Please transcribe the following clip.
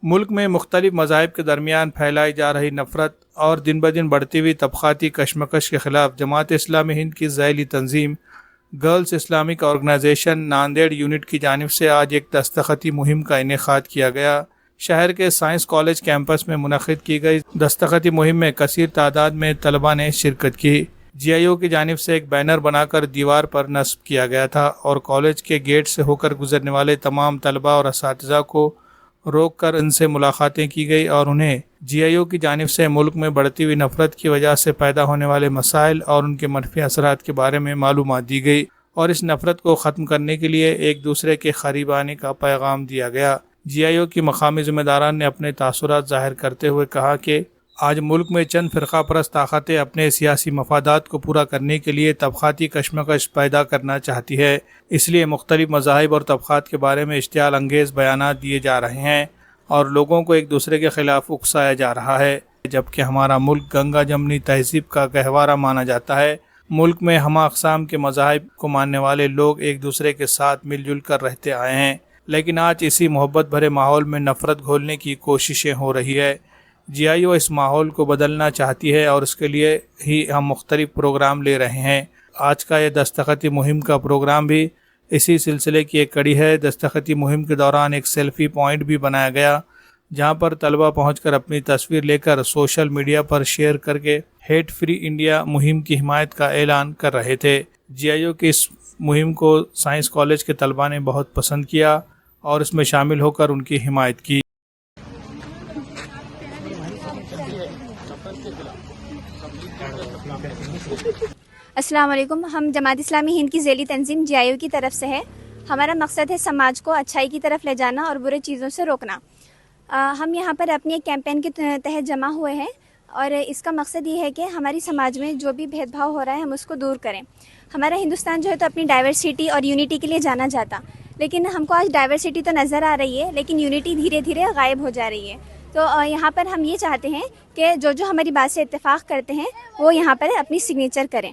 ملک میں مختلف مذاہب کے درمیان پھیلائی جا رہی نفرت اور دن بدن بڑھتی ہوئی طبقاتی کشمکش کے خلاف جماعت اسلامی ہند کی ذیلی تنظیم girls Islamic organisation Nanded unit کی جانب سے آج ایک دستخطی مہم کا انعقاد کیا گیا۔ شہر کے سائنس کالج کیمپس میں منعقد کی گئی دستخطی مہم میں کثیر تعداد میں طلباء نے شرکت کی۔ جی آئی او کی جانب سے ایک بینر بنا کر دیوار پر نصب کیا گیا تھا اور کالج کے گیٹ سے ہو کر گزرنے والے تمام طلباء اور اساتذہ کو روک کر ان سے ملاقاتیں کی گئی اور انہیں جی آئی او کی جانب سے ملک میں بڑھتی ہوئی نفرت کی وجہ سے پیدا ہونے والے مسائل اور ان کے منفی اثرات کے بارے میں معلومات دی گئی اور اس نفرت کو ختم کرنے کے لیے ایک دوسرے کے قریب آنے کا پیغام دیا گیا۔ جی آئی او کی مقامی ذمہ داران نے اپنے تاثرات ظاہر کرتے ہوئے کہا کہ آج ملک میں چند فرقہ پرست طاقتیں اپنے سیاسی مفادات کو پورا کرنے کے لیے طبقاتی کشمکش پیدا کرنا چاہتی ہے، اس لیے مختلف مذاہب اور طبقات کے بارے میں اشتعال انگیز بیانات دیے جا رہے ہیں اور لوگوں کو ایک دوسرے کے خلاف اکسایا جا رہا ہے۔ جبکہ ہمارا ملک گنگا جمنی تہذیب کا گہوارہ مانا جاتا ہے، ملک میں ہمہ اقسام کے مذاہب کو ماننے والے لوگ ایک دوسرے کے ساتھ مل جل کر رہتے آئے ہیں، لیکن آج اسی محبت بھرے ماحول میں نفرت گھولنے کی کوششیں ہو رہی ہے۔ جی آئی او اس ماحول کو بدلنا چاہتی ہے اور اس کے لیے ہی ہم مختلف پروگرام لے رہے ہیں۔ آج کا یہ دستخطی مہم کا پروگرام بھی اسی سلسلے کی ایک کڑی ہے۔ دستخطی مہم کے دوران ایک سیلفی پوائنٹ بھی بنایا گیا جہاں پر طلبہ پہنچ کر اپنی تصویر لے کر سوشل میڈیا پر شیئر کر کے ہیٹ فری انڈیا مہم کی حمایت کا اعلان کر رہے تھے۔ جی آئی او کی اس مہم کو سائنس کالج کے طلبہ نے بہت پسند کیا اور اس میں شامل ہو کر ان کی حمایت کی۔ السلام علیکم، ہم جماعت اسلامی ہند کی ذیلی تنظیم جی آئی او کی طرف سے ہے۔ ہمارا مقصد ہے سماج کو اچھائی کی طرف لے جانا اور برے چیزوں سے روکنا۔ ہم یہاں پر اپنی ایک کیمپین کے تحت جمع ہوئے ہیں اور اس کا مقصد یہ ہے کہ ہماری سماج میں جو بھی بھید بھاؤ ہو رہا ہے ہم اس کو دور کریں۔ ہمارا ہندوستان جو ہے تو اپنی ڈائیورسٹی اور یونٹی کے لیے جانا جاتا، لیکن ہم کو آج ڈائیورسٹی تو نظر آ رہی ہے لیکن یونٹی دھیرے دھیرے غائب ہو جا رہی ہے۔ تو یہاں پر ہم یہ چاہتے ہیں کہ جو ہماری بات سے اتفاق کرتے ہیں وہ یہاں پر اپنی سگنیچر کریں۔